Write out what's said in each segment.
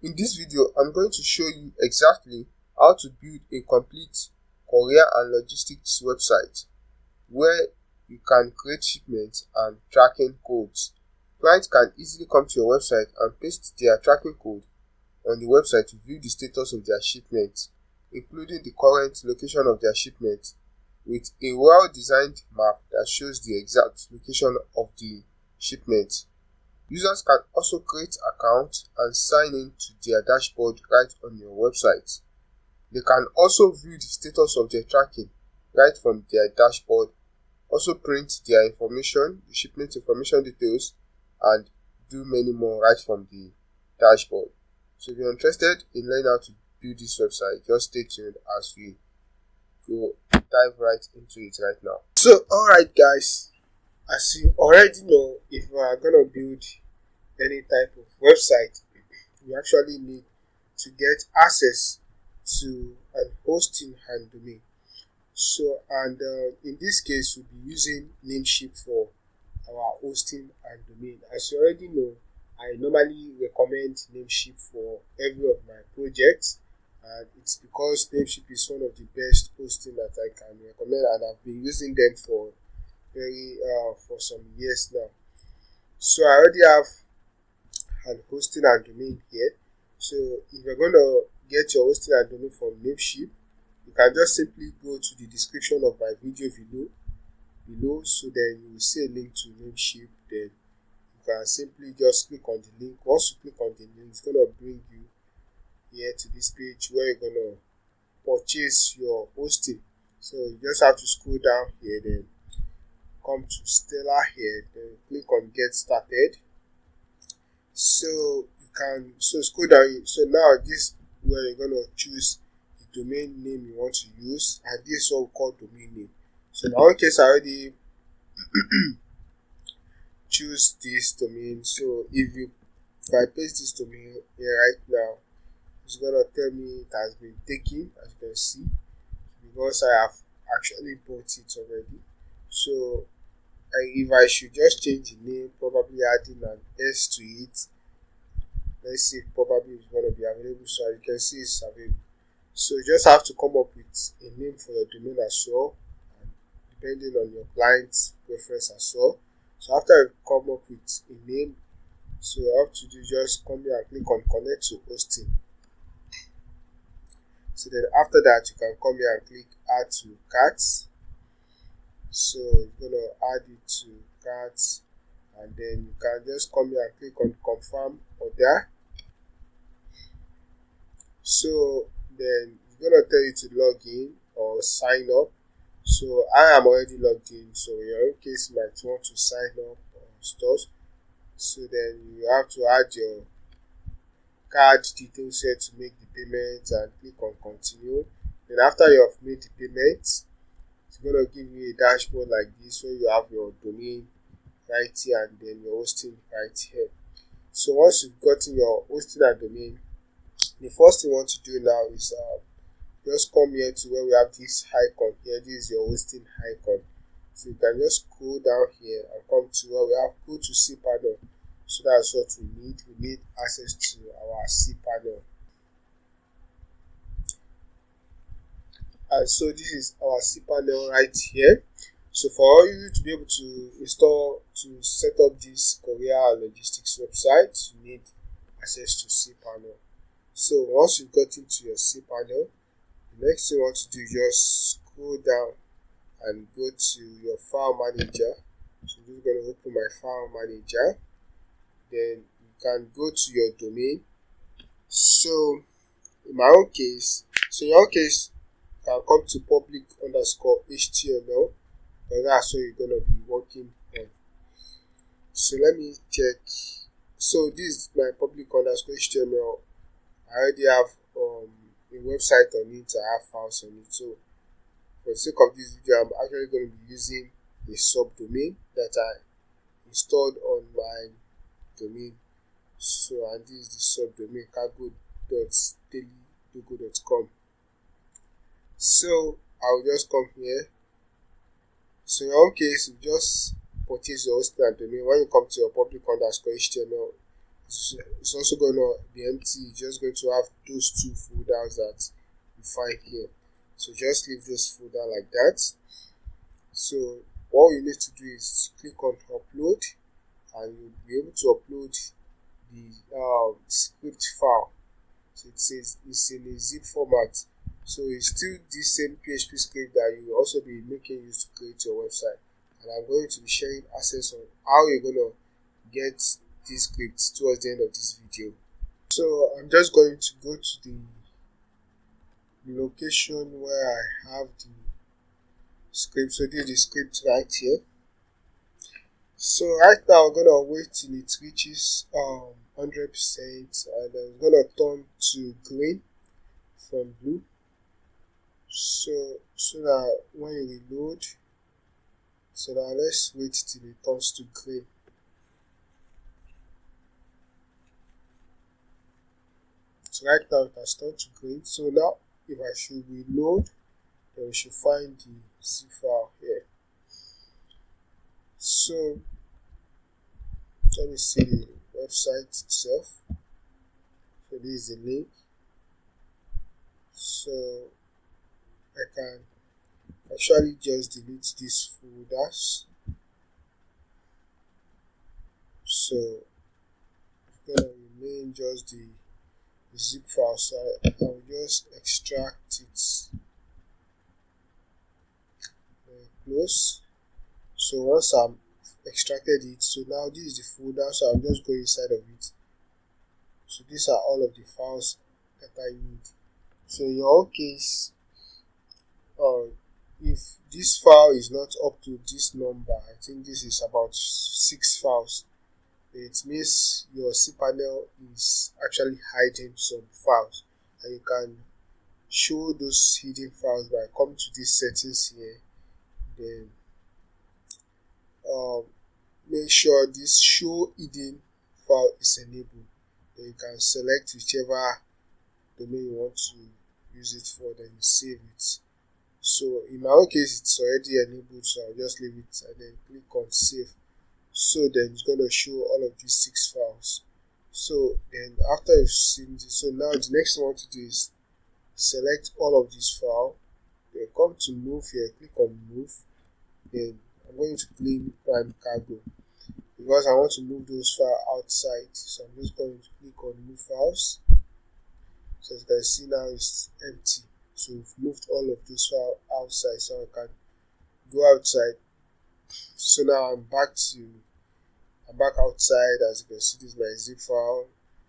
In this video, I'm going to show you exactly how to build a complete courier and logistics website where you can create shipments and tracking codes. Clients can easily come to your website and paste their tracking code on the website to view the status of their shipments, including the current location of their shipment, with a well-designed map that shows the exact location of the shipment. Users can also create accounts and sign in to their dashboard right on your website. They can also view the status of their tracking right from their dashboard, also print their information, the shipment information details, and do many more right from the dashboard. So if you're interested in learning how to build this website, just stay tuned as we go dive right into it right now. So alright guys, as you already know, if we are gonna build any type of website, you actually need to get access to an hosting and domain. So in this case, we'll be using Namecheap for our hosting and domain. As you already know, I normally recommend Namecheap for every of my projects, and it's because Namecheap is one of the best hosting that I can recommend, and I've been using them for some years now. So I already have an hosting and domain here. So if you're going to get your hosting and domain from Namecheap, you can just simply go to the description of my video below, so then you will see a link to Namecheap. Then you can simply just click on the link. Once you click on the link, it's going to bring you here to this page where you're going to purchase your hosting. So you just have to scroll down here, then come to Stella here, then click on get started. So you can scroll down. So now this is where you're going to choose the domain name you want to use, and this is what we call domain name. So in our case, I already choose this domain. So if I paste this domain here right now, it's gonna tell me it has been taken, as you can see, because I have actually bought it already. So if I should just change the name, probably adding an S to it, let's see, probably it's going to be available. So you can see it's available. So you just have to come up with a name for your domain as well, and depending on your client's preference as well. So after you come up with a name, so you have to do just come here and click on connect to hosting. So then after that, you can come here and click add to carts. So you're gonna add it to carts, and then you can just come here and click on confirm order. So then it's gonna tell you to log in or sign up. So I am already logged in, so in your own case you might want to sign up or stuff. So then you have to add your card details here to make the payment and click on continue. Then after you have made the payment, it's going to give you a dashboard like this where you have your domain right here and then your hosting right here. So once you've gotten your hosting and domain, the first thing you want to do now is just come here to where we have this icon here. This is your hosting icon. So you can just scroll down here and come to where we have go to cPanel. So that's what we need. We need access to our cPanel. And so this is our cPanel right here. So for you to be able to set up this courier logistics website, you need access to cPanel. So once you've got into your cPanel, the next thing you want to do is just scroll down and go to your file manager. So I'm just going to open my file manager. Then you can go to your domain. So in your own case, you can come to public_html, and that's what you're gonna be working on. So let me check. So this is my public_html. I already have a website on it. I have files on it. So for the sake of this video, I'm actually going to be using a subdomain that I installed on my domain. So and this is the subdomain cargo.dailydogo.com. So I'll just come here. So in your own case, you just purchase your hosting and domain. When you come to your public_html, It's also going to be empty. You're just going to have those two folders that you find here. So just leave this folder like that. So what you need to do is click on upload, and you'll be able to upload the script file. So it says it's in a zip format. So it's still the same PHP script that you will also be making use to create your website. And I'm going to be sharing access on how you're going to get this script towards the end of this video. So I'm just going to go to the location where I have the script. So this is the script right here. So right now I'm gonna wait till it reaches 100%, and then it's gonna turn to green from blue. So that when you reload, so now let's wait till it turns to green. So right now it has turned to green. So now if I should reload, then we should find the zip file here. So let me see the website itself. So this is the link. So I can actually just delete these folders. So it's gonna remain just the zip file. So I'll just extract it. Close. So once I'm extracted it, so now this is the folder, so I'll just go inside of it. So these are all of the files that I need. So in your own case, if this file is not up to this number, I think this is about 6 files, it means your cPanel is actually hiding some files, and you can show those hidden files by coming to these settings here. Then make sure this show hidden file is enabled. Then you can select whichever domain you want to use it for, then you save it. So in my own case it's already enabled, so I'll just leave it and then click on save. So then it's going to show all of these 6 files. So then after you've seen this, so now the next thing I want to do is select all of these files, then come to move here, click on move. Then I'm going to claim Prime Cargo because I want to move those files outside. So I'm just going to click on move files. So as you can see now it's empty. So we've moved all of those files outside, so I can go outside. So now I'm back outside. As you can see, this is my zip file.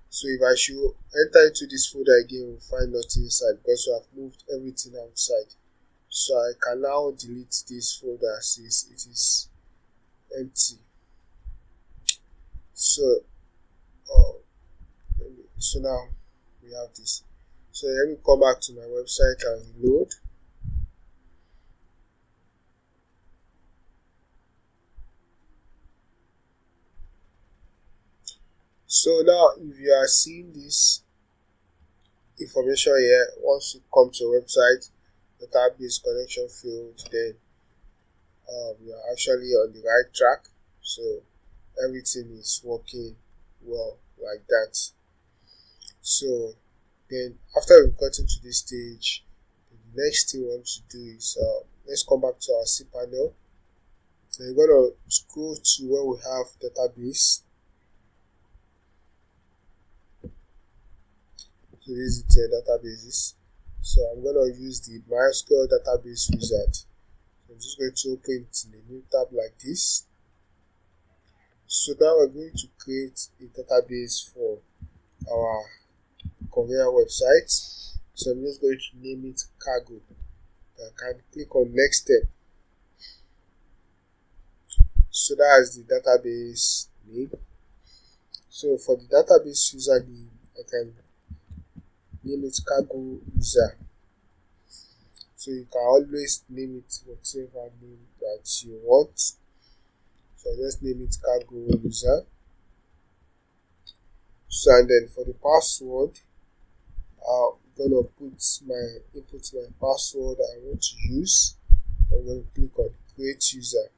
So if I should enter into this folder again, we'll find nothing inside because I've moved everything outside. So I can now delete this folder since it is empty. So so now we have this. So let me come back to my website and reload. So now if you are seeing this information here, once you come to your website, database connection failed, then you are actually on the right track. So everything is working well like that. So then after we've gotten to this stage, the next thing we want to do is let's come back to our cPanel. So we're going to scroll to where we have database. So this is the databases. So I'm going to use the MySQL database wizard. So I'm just going to open it in a new tab like this. So now we're going to create a database for our Courier website. So I'm just going to name it Cargo. I can click on next step. So that is the database name. So for the database username, I can name it Cargo user. So you can always name it whatever name that you want. So I'll just name it Cargo user. So and then for the password, I'm gonna input my password I want to use. I'm going to click on create user.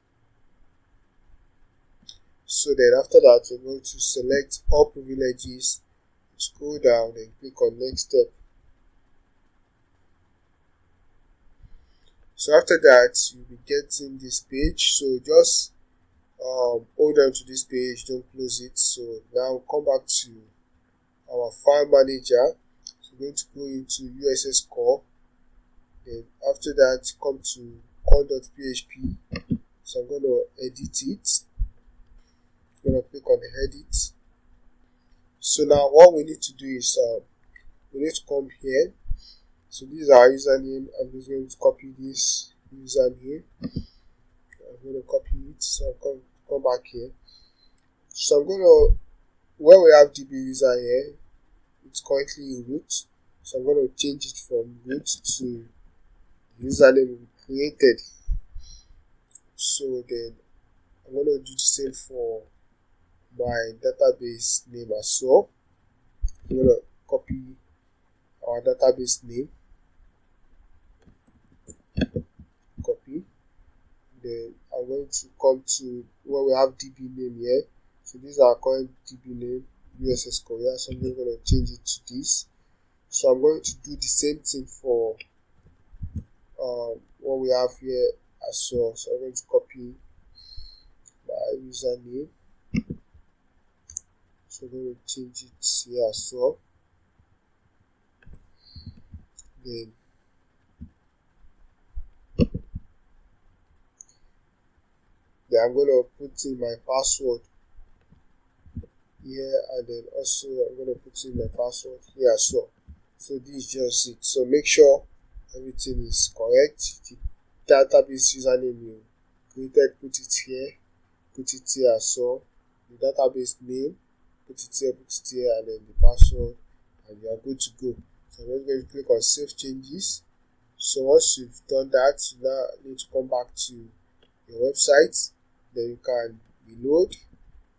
So then after that, we're going to select all privileges, scroll down, and click on next step. So after that, you'll be getting this page. So just hold on to this page, don't close it. So now come back to our file manager. So we're going to go into USS core. Then after that, come to core.php. So I'm going to edit it. I'm going to click on edit. So now what we need to do is we need to come here. So this is our username. I'm just going to copy this username. I'm going to copy it. So I'll come back here. So I'm going to, where we have DB user here, it's currently root. So I'm going to change it from root to username we created. So then I'm going to do the same for my database name as well. I'm going to copy our database name, copy. Then I'm going to come to where we have DB name here. So this is our current DB name, USS Courier. So I'm going to change it to this. So I'm going to do the same thing for what we have here as well. So I'm going to copy my username. So I'm going to change it here as well. Then I'm going to put in my password here, and then also I'm going to put in my password here as well. So this is just it. So make sure everything is correct. The database username you created, put it here as well. The database name, put it here, and then the password, and you are good to go. So I'm just going to click on save changes. So once you've done that, you now need to come back to your website. Then you can reload,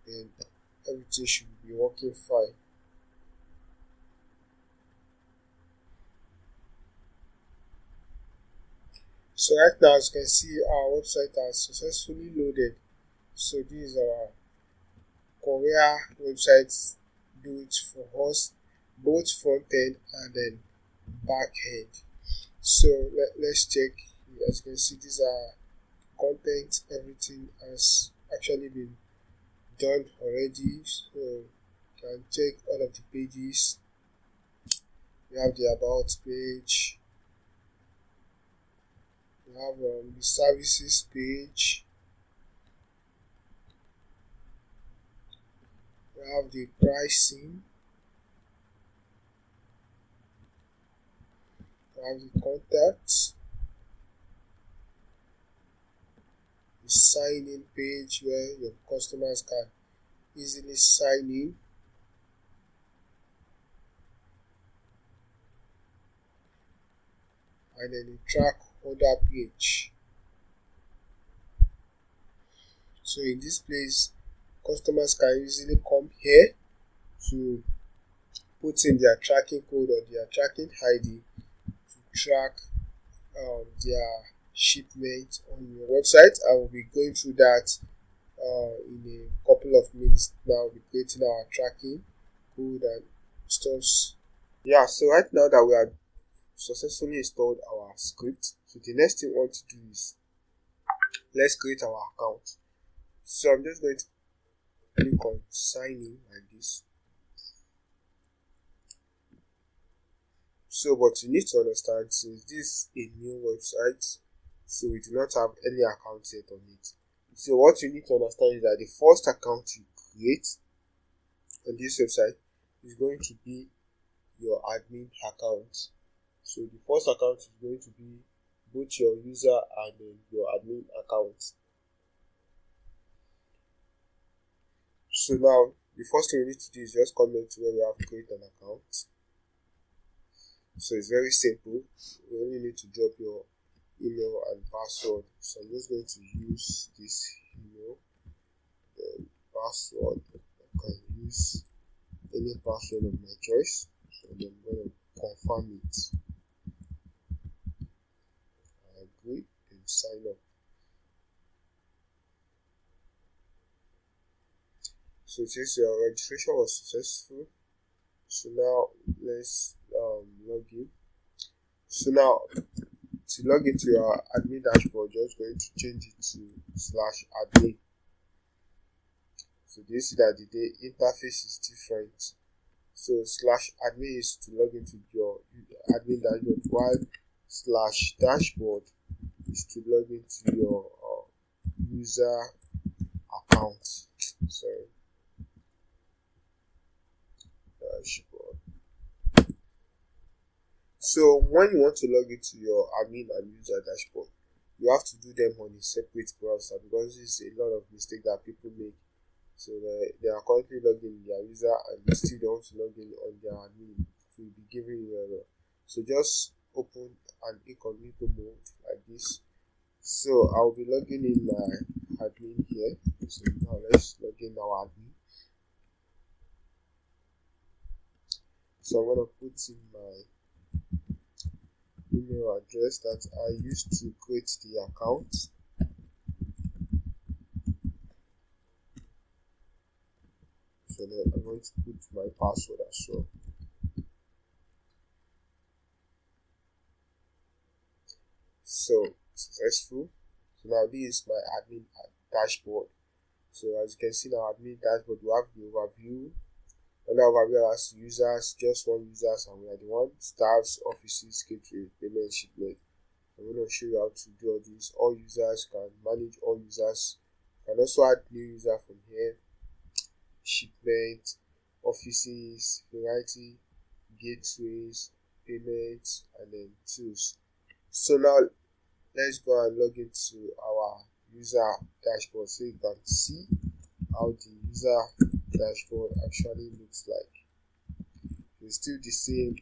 then everything should be working fine. So right now, as you can see, our website has successfully loaded. So this is our Courier website, do it for us, both front end and then back end. So let's check. As you can see, these are content. Everything has actually been done already. So you can check all of the pages. We have the about page. We have the services page. We have the pricing. We have the contacts. The sign in page where your customers can easily sign in. And then the track order page. So in this place, customers can easily come here to put in their tracking code or their tracking ID to track their shipment on your website. I will be going through that in a couple of minutes. Now we'll be creating our tracking code and stuff. Yeah, so right now that we have successfully installed our script, so the next thing we want to do is let's create our account. So I'm just going to click on sign in like this. So what you need to understand is this is a new website, so we do not have any account yet on it. So what you need to understand is that the first account you create on this website is going to be your admin account. So the first account is going to be both your user and then your admin account. So now the first thing we need to do is just come into where we have create an account. So it's very simple. You only need to drop your email and password. So I'm just going to use this email, then password. I can use any password of my choice. So then I'm going to confirm it. I agree and sign up. So it says your registration was successful. So now let's log in. So now to log into your admin dashboard, you're just going to change it to /admin. So you see that the interface is different. So /admin is to log into your admin dashboard, while /dashboard is to log into your user account. Sorry, dashboard. So when you want to log into your admin and user dashboard, you have to do them on a separate browser, because it's a lot of mistakes that people make. So they are currently logging in their user and they still don't want to log in on their admin. So will be giving you error. So just open an incognito mode like this. So I'll be logging in my admin here. So now let's log in our admin. So I'm gonna put in my email address that I used to create the account. So then I'm going to put my password as well. So successful. So now this is my admin dashboard. So as you can see, now admin dashboard, we have the overview. Under overview as users, just one users, and we are the one staffs, offices, gateway, payment, shipment. I'm going to show you how to do all this. All users can manage all users. You can also add new user from here. Shipment, offices, variety, gateways, payments, and then tools. So now let's go and log into our user dashboard so you can see how the user dashboard actually looks like. It's still the same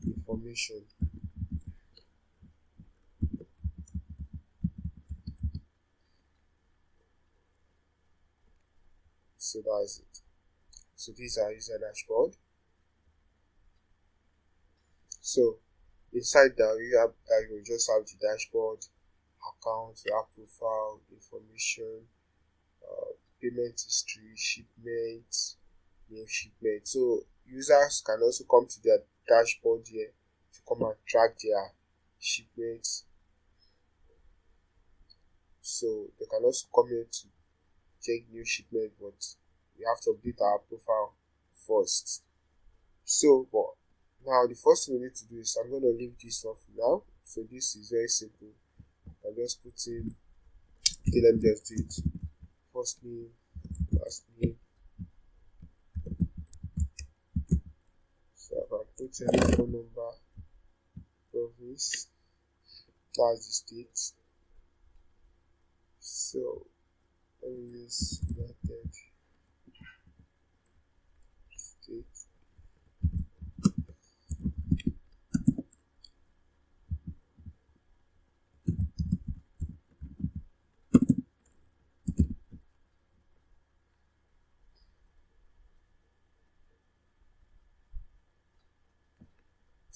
information. So that's it. So this is our user dashboard. So inside the user dashboard, you just have the dashboard, account, we have profile, information, payment history, shipment, new shipment. So users can also come to their dashboard here to come and track their shipments. So they can also come here to check new shipment, but we have to update our profile first. So but now the first thing we need to do is I'm going to leave this off now. So this is very simple. I just put in, okay, let me just do it. First name, last name. So I can put in the phone number, province, that's the state. So let me use United States.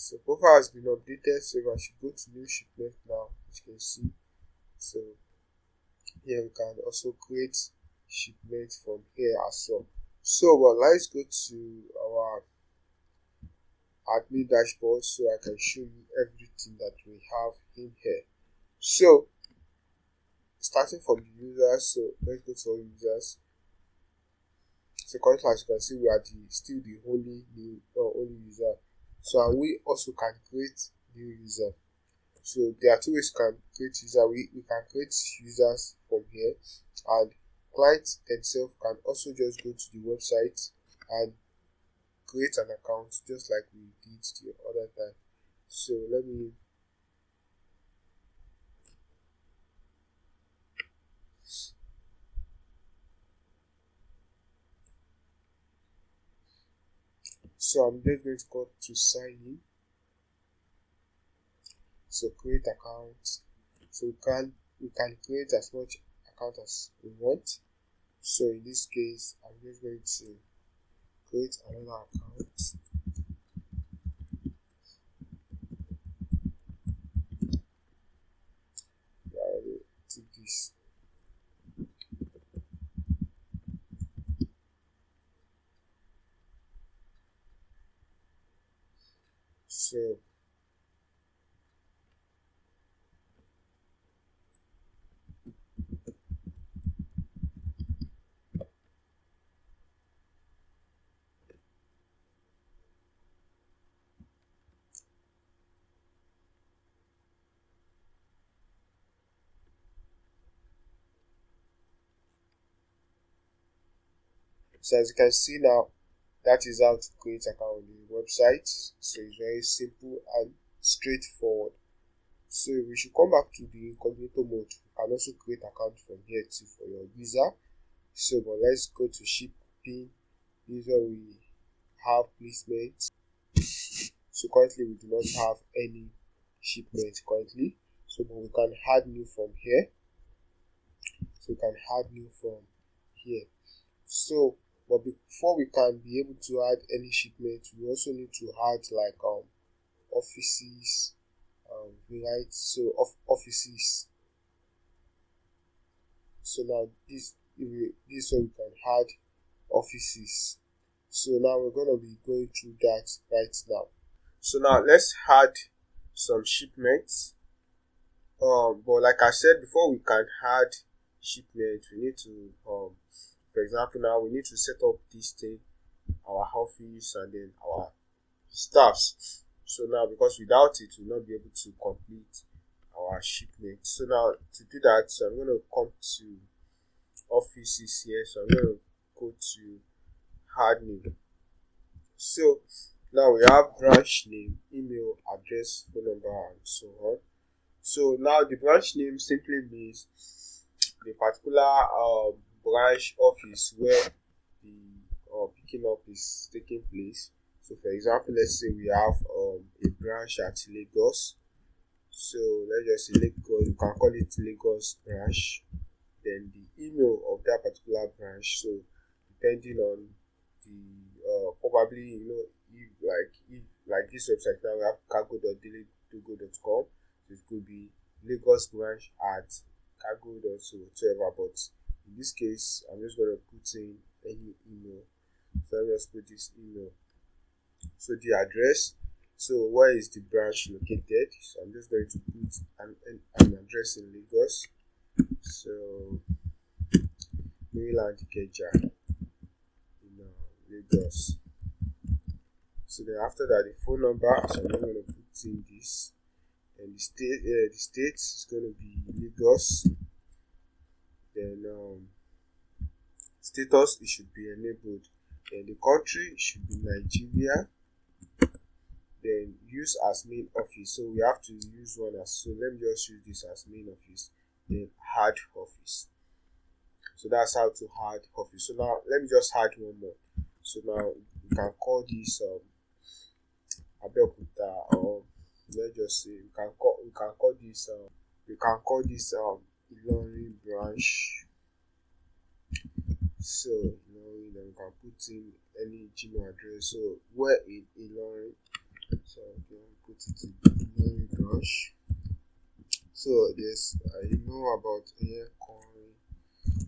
So profile has been updated, so I should go to new shipment now, as you can see. So here we can also create shipment from here as well. So let's go to our admin dashboard so I can show you everything that we have in here. So starting from the users, so let's go to all users. So currently, as you can see, we are still the only user. So and we also can create new user. So there are two ways you can create user. We can create users from here, and clients themselves can also just go to the website and create an account just like we did the other time. So let me so I'm just going to go to sign in. So create account. So we can create as much account as we want. So in this case, I'm just going to create another account. Take this. So as you can see now, that is how to create account on the website. So it's very simple and straightforward. So we should come back to the incognito mode. You can also create account from here too for your user. So but let's go to shipping. This is where we have placement. So currently we do not have any shipment currently. So but we can add new from here. So we can add new from here. So but before we can be able to add any shipment, we also need to add like offices, right? So offices. So now this one we can add offices. So now we're gonna be going through that right now. So now let's add some shipments. But like I said before, we can add shipment. We need to for example, now we need to set up this thing, our office, and then our staffs. So now because without it we'll not be able to complete our shipment. So now to do that, so I'm going to come to offices here. So I'm going to go to add new. So now we have branch name, email, address, phone number, and so on. So now the branch name simply means the particular branch office where the picking up is taking place. So for example, let's say we have a branch at Lagos. So let's just say Lagos, you can call it Lagos branch. Then the email of that particular branch. So depending on the probably if like this website now we have cargo.dailydogo.com. So it could be Lagos branch at cargo.whatever, but in this case I'm just going to put in any email. So let's put this email. So the address, so where is the branch located? So I'm just going to put an address in Lagos. So Maryland Ikeja in Lagos. So then after that, the phone number, so I'm going to put in this, and the state is going to be Lagos. Then status, it should be enabled. Then the country should be Nigeria. Then use as main office, so we have to use one as, so let me just use this as main office. Then add office. So that's how to add office. So now let me just add one more. So now we can call this Abeokuta, or let's just say we can call this Ilorin branch. So Ilorin, then we can put in any Gmail address. So where in Ilorin, so we can put it in Ilorin branch. So there's about air calling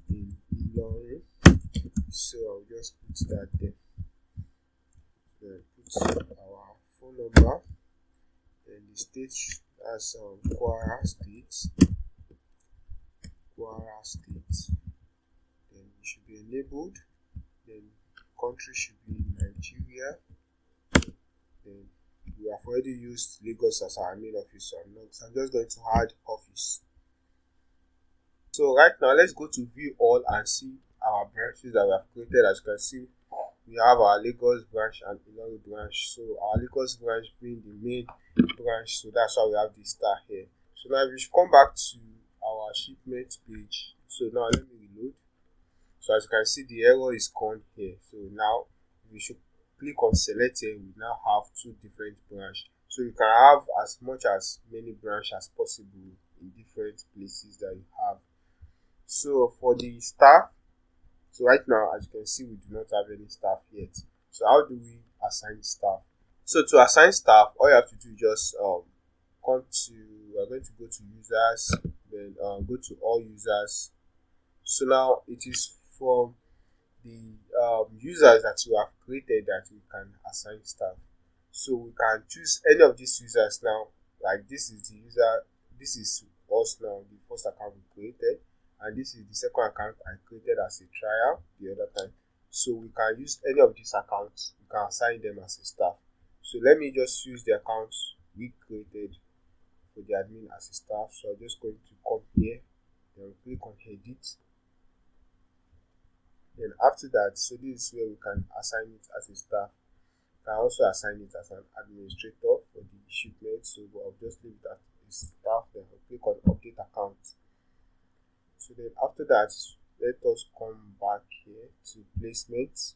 in Ilorin. So I'll just put that there. Then put our phone number. Then the state, as Kwara State. Then it should be enabled. Then country should be Nigeria. Then we have already used Lagos as our main office, so I'm just going to add office. So right now let's go to view all and see our branches that we have created. As you can see, we have our Lagos branch and Ilorin branch. So our Lagos branch being the main branch, so that's why we have this star here. So now we should come back to our shipment page. So now let me reload. So as you can see, the error is gone here. So now we should click on select here. We now have two different branches. So you can have as many branches as possible in different places that you have. So for the staff, so right now as you can see, we do not have any staff yet. So how do we assign staff? So to assign staff, all you have to do is just we're going to go to users, then go to all users. So now it is from the users that you have created that you can assign staff. So we can choose any of these users now. Like this is the user, this is us now, the first account we created, and this is the second account I created as a trial the other time. So we can use any of these accounts, we can assign them as a staff. So let me just use the accounts we created for the admin as a staff. So I'm just going to come here, then click on edit. Then after that, so this is where we can assign it as a staff. You can also assign it as an administrator for the shipment. So I'll just leave that as staff. Then I'll click on update account. So then after that, let us come back here to placement,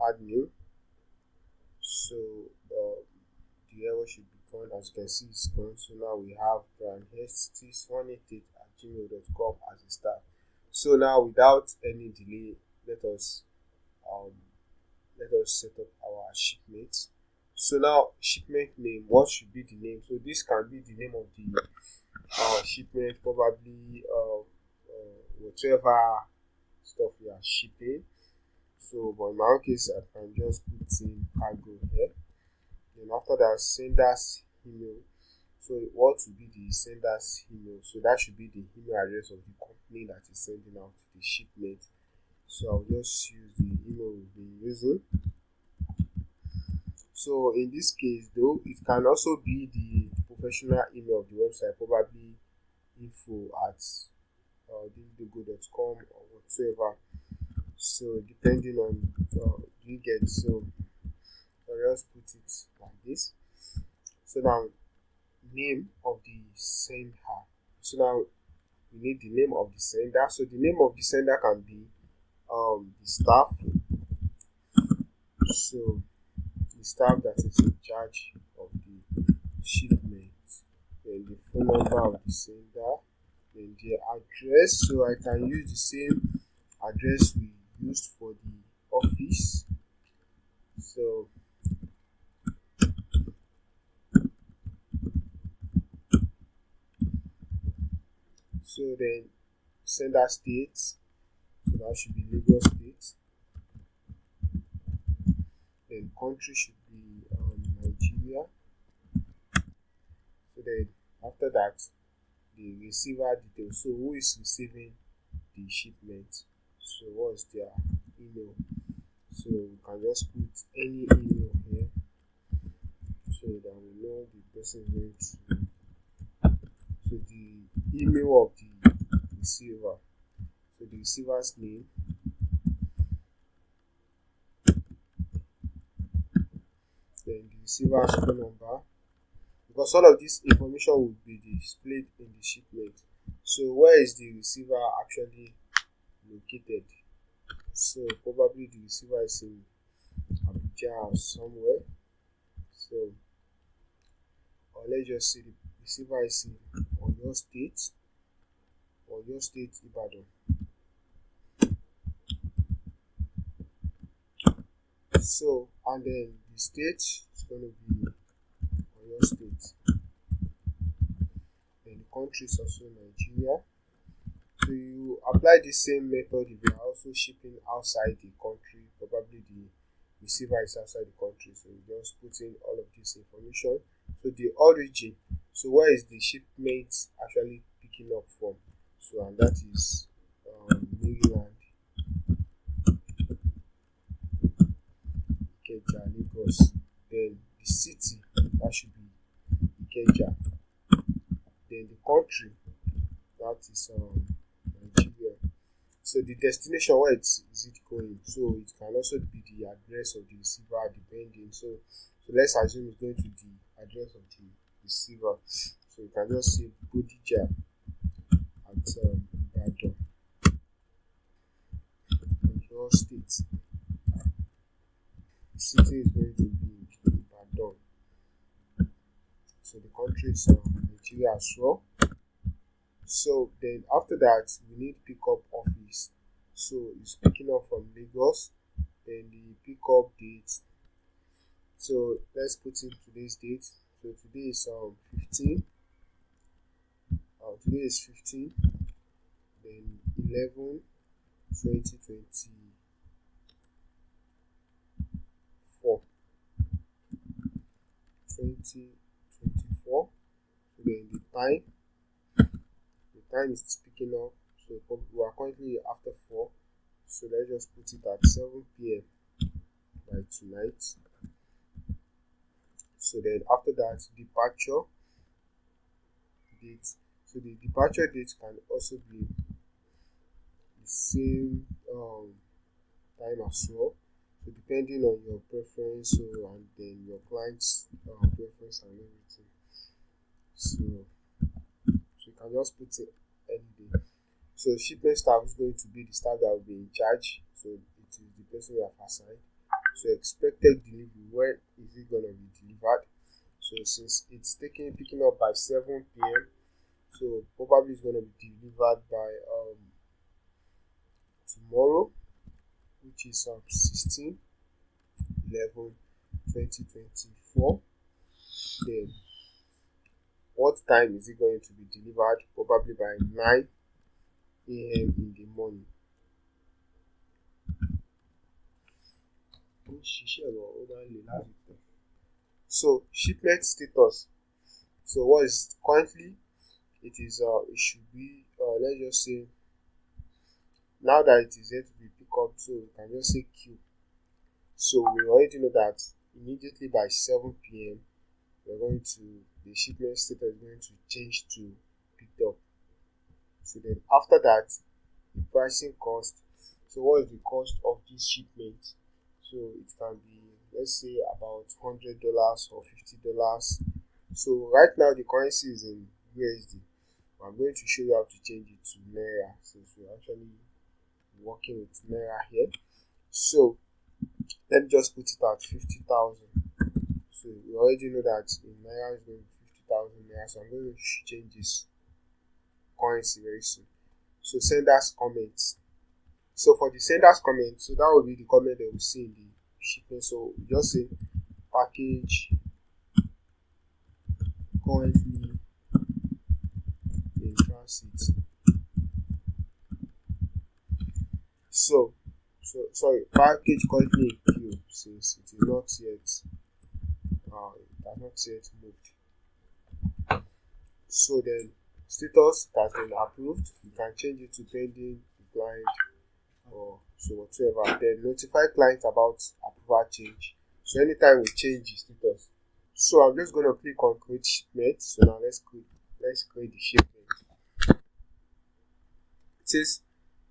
add new. So the error should be gone. As you can see, it's gone. So now we have brianhestis188@gmail.com as a staff. So now without any delay, let us set up our shipment. So now shipment name, what should be the name? So this can be the name of the shipment, probably whatever stuff we are shipping. So but in my own case, I can just put in cargo here. Then after that, sender's email. So what will be the sender's email? So that should be the email address of the company that is sending out the shipment. So I'll just use the email we've been using. So in this case though, it can also be the professional email of the website, probably info@dindogo.com or whatsoever. So depending on you get, so I'll just put it like this. So now name of the sender. So now we need the name of the sender. So the name of the sender can be the staff. So the staff that is in charge of the shipment, then the phone number of the sender, then the address. So I can use the same address we used for the office. So then sender state, so that should be Lagos State. Then country should be Nigeria. So then after that, the receiver details. So who is receiving the shipment? So what's their email? So we can just put any email here so that we know the person is going to. So the email of the receiver. So the receiver's name. Then the receiver's phone number. Because all of this information will be displayed in the shipment. So where is the receiver actually located? So probably the receiver is in Abuja or somewhere. So or let's just say the receiver is in Oyo State, Ibadan. So and then the state is going to be Oyo State. Then the country is also Nigeria. So you apply the same method if you are also shipping outside the country. Probably the receiver is outside the country, so you just put in all of this information. So the origin, so where is the shipment actually picking up from? So and that is Maryland, Ikeja, Lagos. Then the city, that should be Ikeja. Then the country, that is Nigeria. So the destination, where is it going? So it can also be the address of the receiver depending. So let's assume it's going to the address of the receiver. So you can just say Bodija at Ibadan, Oyo State. The city is going to be Ibadan. So the country is Nigeria as well. So then after that, we need pickup office. So it's picking up from Lagos. Then the pickup date. So let's put in today's date. So today is 15. Today is 15. Then 11, 2020. 2024. So then the time is picking up. So we are currently after 4. So let's just put it at 7 p.m. by tonight. So then after that, departure date. So the departure date can also be the same time as well. So depending on your preference, so and then your client's preference and everything. So you can just put it any day. So shipment staff is going to be the staff that will be in charge. So it is the person we have assigned. So expected delivery, when is it gonna be delivered? So since it's picking up by 7 p.m. So probably it's gonna be delivered by tomorrow, which is 16/11/2024. Then what time is it going to be delivered? Probably by 9 a.m. in the morning. So shipment status. So what is currently it is it should be let's just say now that it is yet to be picked up, so we can just say queue. So we already know that immediately by 7 p.m. the shipment status is going to change to picked up. So then after that, the pricing cost. So what is the cost of this shipment? So it can be, let's say, about $100 or $50. So right now the currency is in USD. I'm going to show you how to change it to Naira, since we're actually working with Naira here. So let me just put it at 50,000. So we already know that in Naira is going to be 50,000 Naira. So I'm going to change this currency very soon. So senders comments. So for the senders comment, so that will be the comment that we see in the shipment. So we just say package currently in transit. So sorry, package currently in queue, since it is not yet it has not yet moved. So then status has been approved. You can change it to pending, declined, or so whatsoever. Then notify client about approval change. So anytime we change the status. So I'm just going to click on create shipment. So now let's create the shipment. It says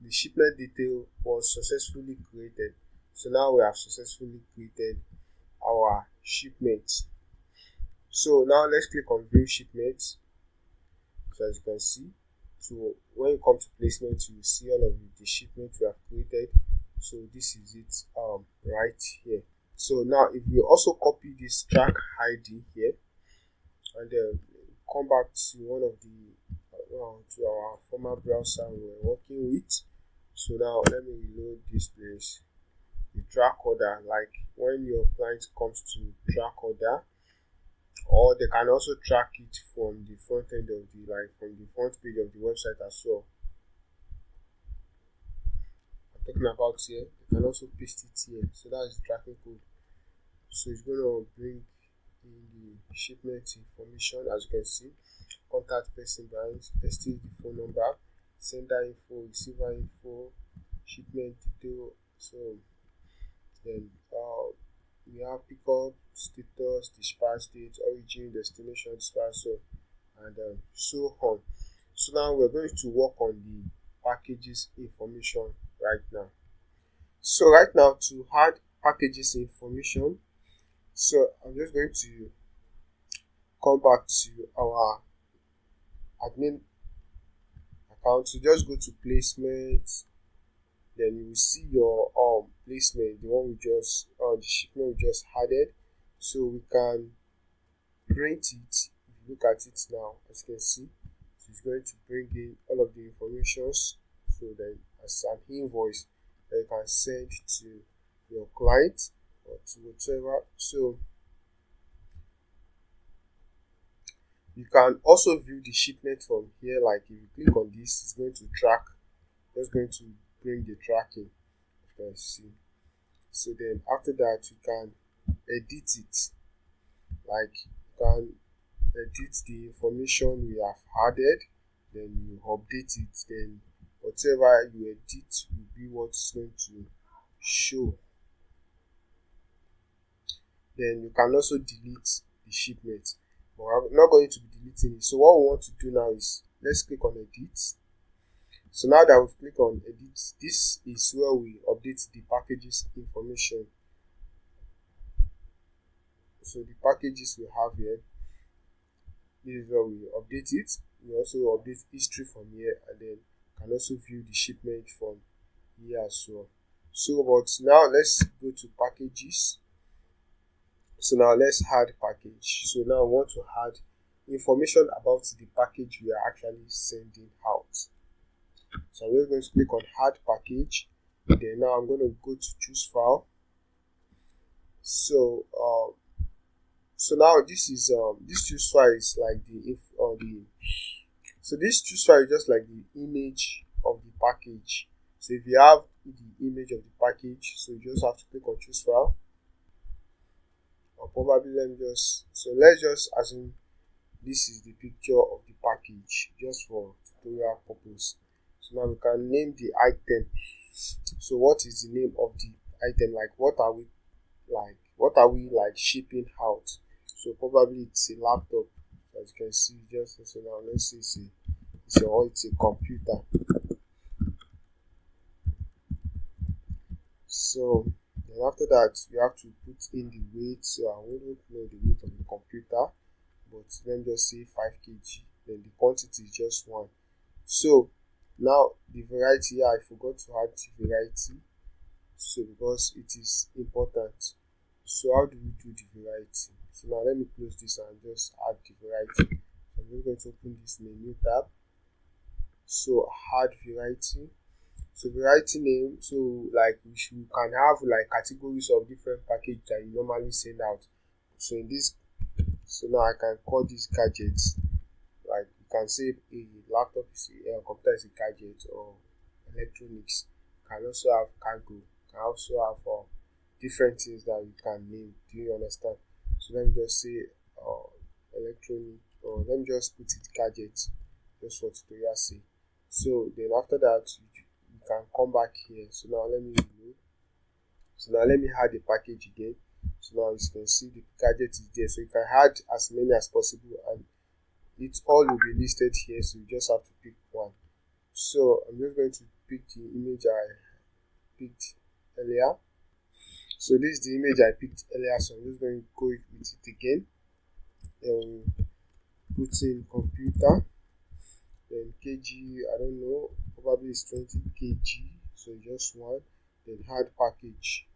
the shipment detail was successfully created. So now we have successfully created our shipment. So now let's click on view shipment. So as you can see, so when you come to placement, you will see all of the shipment we have created. So this is it right here. So now if you also copy this track ID here and then come back to one of the to our former browser we're working with. So now let me reload this place. The track order, like when your client comes to track order, or they can also track it from the front end of from the front page of the website as well. I'm talking about here, you can also paste it here. So that is the tracking code. So it's going to bring in the shipment information, as you can see, contact person brand, still the phone number, sender info, receiver info, shipment detail. So then we have pickup status, dispatch date, origin, destination, dispatch, and so on. So now we're going to work on the packages information right now. So right now, to add packages information, so I'm just going to come back to our admin account. So just go to placement, then you will see your placement, the one we just the shipment we just added. So we can print it. If you look at it now, as you can see, so it's going to bring in all of the informations. So then as an invoice that you can send to your client or to whatever. So you can also view the shipment from here. Like if you click on this, it's going to track. Just going to bring the tracking. You can see. So then after that, you can edit it. Like can edit the information we have added, then you update it, then whatever you edit will be what's going to show. Then you can also delete the shipment, but I'm not going to be deleting it. So what we want to do now is let's click on edit. So now that we've clicked on edit, this is where we update the packages information. So the packages we have here, this is where we update it. We also update history from here, and then can also view the shipment from here as well. So but now let's go to packages. So now let's add package. So now we want to add information about the package we are actually sending out. So I'm just going to click on add package. Then now I'm going to go to choose file. So now this is this choose file is like so this choose file is just like the image of the package. So if you have the image of the package, so you just have to click on choose file. Or probably let's just assume this is the picture of the package just for tutorial purpose. So now we can name the item. So what is the name of the item? Like what are we shipping out? So probably it's a laptop, as you can see. Just so now let's say it's a computer. So then after that you have to put in the weight. So I wouldn't know the weight of the computer, but let me just say 5 kg. Then the quantity is just 1. So now the variety, I forgot to add the variety, so because it is important. So how do we do the variety? So now let me close this and just add the variety. So I'm just going to open this menu tab. So add variety. So variety name, so like we can have like categories of different package that you normally send out. So in this, so now I can call these gadgets. Like you can say a laptop is a computer is a gadget, or electronics. You can also have cargo. You can also have different things that you can name. Do you understand? So let me just say electronic, or let me just put it gadget, just for tutorial sake. So then after that you can come back here. So now let me reload. So now let me add the package again. So now as you can see the gadget is there. So you can add as many as possible, and it all will be listed here. So you just have to pick one. So I'm just going to pick the image I picked earlier. So this is the image I picked earlier. So I'm just going to go with it again. Then put in computer. Then kg, I don't know, probably it's 20 kg. So just one. Then add package.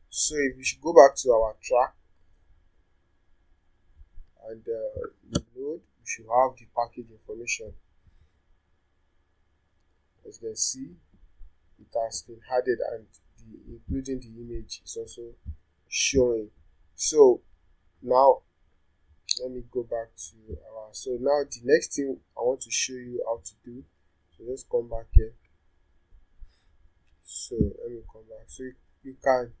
So if we should go back to our track and reload, we should have the package information. As you can see, it has been added, and including the image is also showing. So now let me go back to so now the next thing I want to show you how to do. So let's come back here. So let me come back. So you can,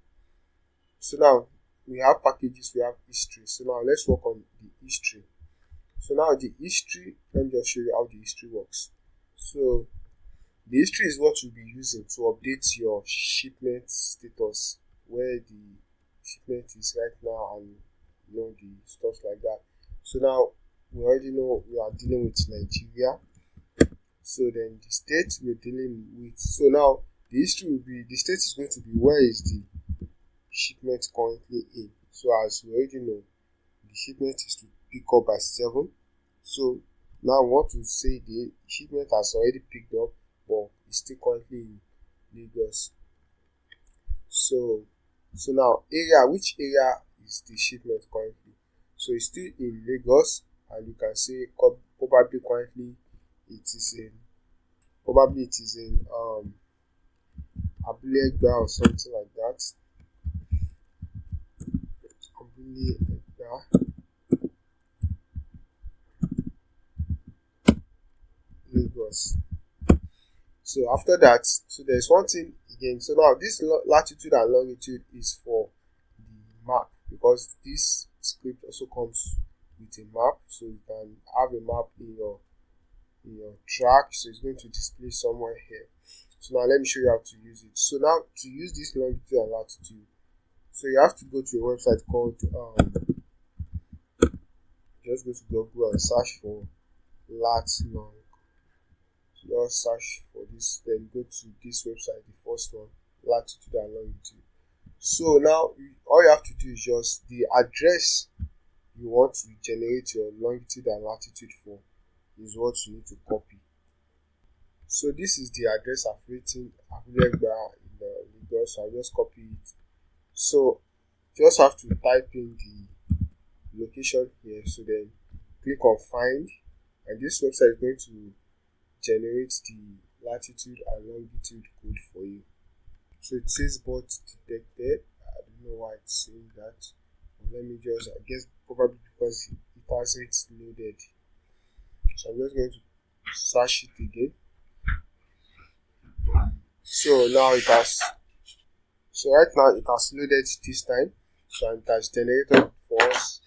so now we have packages, we have history. So now let's work on the history. So now the history, let me just show you how the history works. So the history is what you'll be using to update your shipment status, where the shipment is right now, and the stuff like that. So now we already know we are dealing with Nigeria. So then the state we're dealing with. So now the history will be, the state is going to be where is the shipment currently in. So as we already know, the shipment is to pick up by 7. So now we want to say the shipment has already picked up, but it's still currently in Lagos. So now area, which area is the shipment currently? So it's still in Lagos, and you can say probably currently it is in Abulegba or something like that. Abulegba, Lagos. So after that, so there's one thing again. So now this latitude and longitude is for the map, because because this script also comes with a map, so you can have a map in your track, so it's going to display somewhere here. So now let me show you how to use it. So now to use this longitude and latitude, so you have to go to a website called just go to Google and search for lat long. So just search for this, then go to this website, the first one, latitude and longitude. So now all you have to do is just the address you want to generate your longitude and latitude for is what you need to copy. So this is the address I've written Abulegba in the Lagos, so I'll just copy it. So just have to type in the location here, so then click on find, and this website is going to generate the latitude and longitude code for you. So it says bot detected. I don't know why it's saying that. But let me just, I guess probably because it hasn't loaded. So I'm just going to search it again. So now it has, so right now it has loaded this time. So it has generated for us,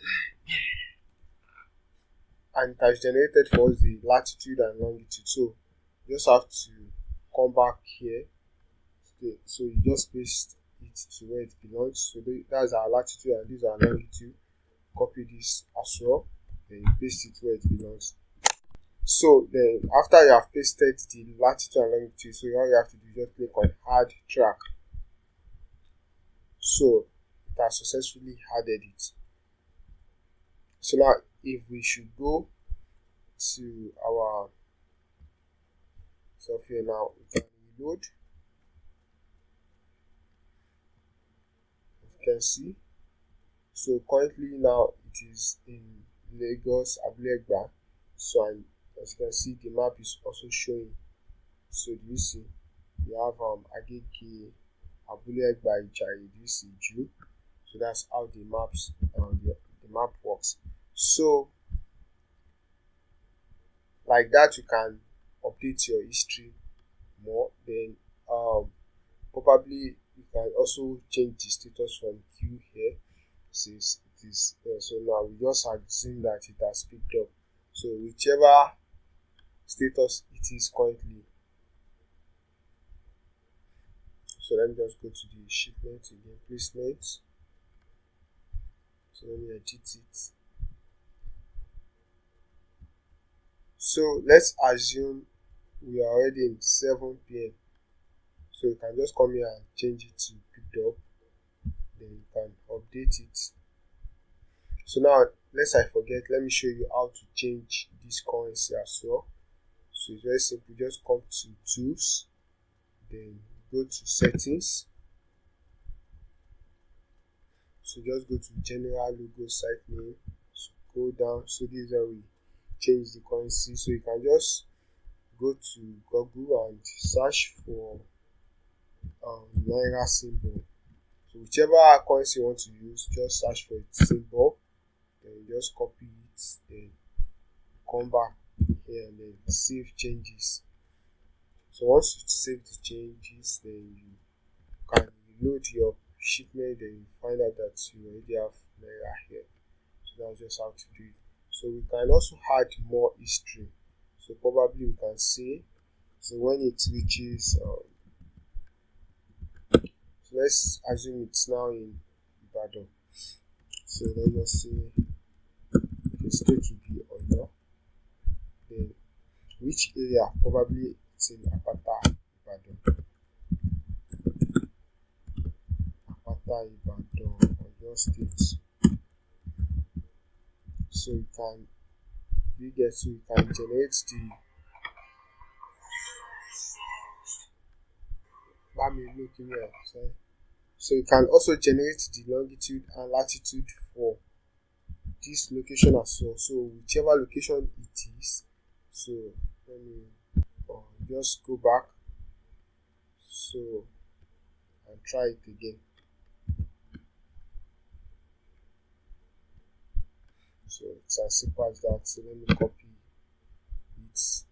and it has generated for us the latitude and longitude. So you just have to come back here. So you just paste it to where it belongs. So that's our latitude and this is our longitude. Copy this as well, then you paste it where it belongs. So then after you have pasted the latitude and longitude, so all you have to do is just click on add track. So it has successfully added it. So now if we should go to our software now, we can reload. As you can see, so currently now it is in Lagos, Abulegba. So and as you can see, the map is also showing. So do you see? You have Agege, Abulegba, Ijayi. Do you see Ju? So that's how the maps the map works. So like that, you can update your history more. Then probably you can also change the status from queue here, since it is so now we just assume that it has picked up. So whichever status it is currently. So let me just go to the shipment again, placement. So let me edit it. So let's assume we are already in 7 p.m. So you can just come here and change it to picked up. Then you can update it. So now, lest I forget, let me show you how to change this currency as well. So it's very simple. Just come to tools, then go to settings. So just go to general logo site name. So go down. So this is where we change the currency. So you can just go to Google and search for Naira symbol. So whichever currency you want to use, just search for its symbol. Then you just copy it. Then come back here and then save changes. So once you save the changes, then you can reload your shipment. Then you find out that you already have Naira here. So that's just how to do it. So we can also add more history. So probably we can say, so when it reaches so let's assume it's now in Ibadan. So let's just say the state will be Oyo. Then which area? Probably it's in Apata, Ibadan. Apata, Ibadan, Oyo State. So you can generate the so you can also generate the longitude and latitude for this location as well. So whichever location it is, so let me just go back so and try it again. So it's as simple as that. So let me copy it.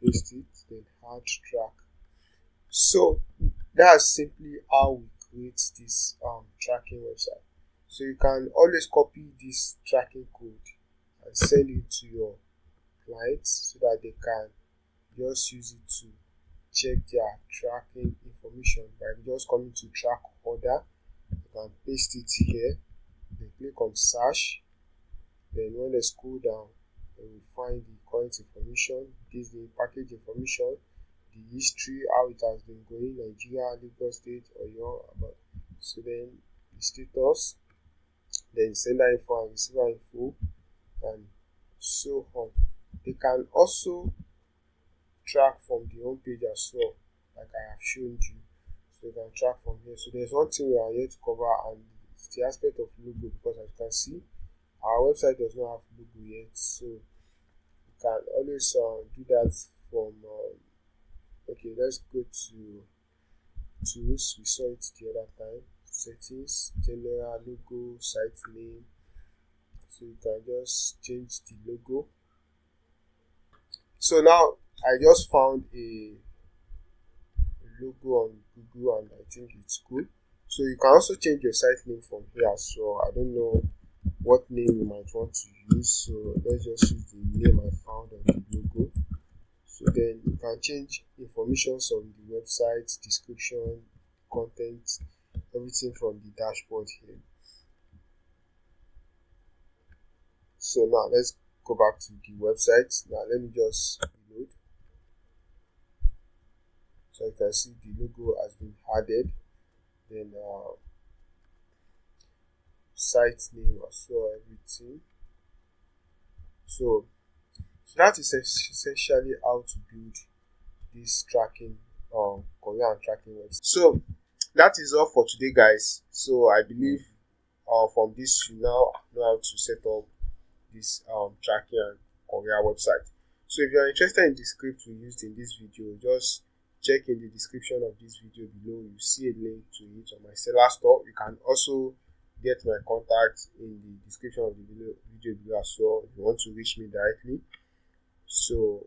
paste it, then add track. So that's simply how we create this tracking website. So you can always copy this tracking code and send it to your clients so that they can just use it to check their tracking information by just coming to track order. You can paste it here, then click on search, then when they scroll down they will find the current information. This is the package information, the history, how it has been going, Nigeria, Lagos State, or your about. So then the status, then sender info and receiver info, and so on. They can also track from the home page as well, like I have shown you. So you can track from here. So there's one thing we are here to cover, and it's the aspect of logo, because as you can see, our website does not have logo yet. So you can always do that from okay, let's go to tools. We saw it the other time. Settings, general, logo, site name. So you can just change the logo. So now I just found a logo on Google and I think it's cool. So you can also change your site name from here. So I don't know what name you might want to use. So let's just use the name I found on the logo. So then you can change information on the website, description, content, everything from the dashboard here. So now let's go back to the website. Now let me just reload. So you can see the logo has been added. Then site name as well, everything. So that is essentially how to build this tracking Courier and tracking website. So that is all for today, guys. So I believe from this you now know how to set up this tracking and Courier website. So if you are interested in the script we used in this video, just check in the description of this video below. You see a link to it on my seller store. You can also get my contact in the description of the video below as well if you want to reach me directly. So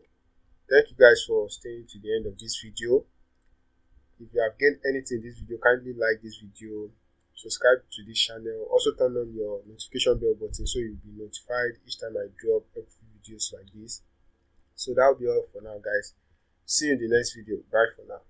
thank you guys for staying to the end of this video. If you have gained anything in this video, kindly like this video, subscribe to this channel, also turn on your notification bell button so you'll be notified each time I drop videos like this. So that will be all for now, guys. See you in the next video. Bye for now.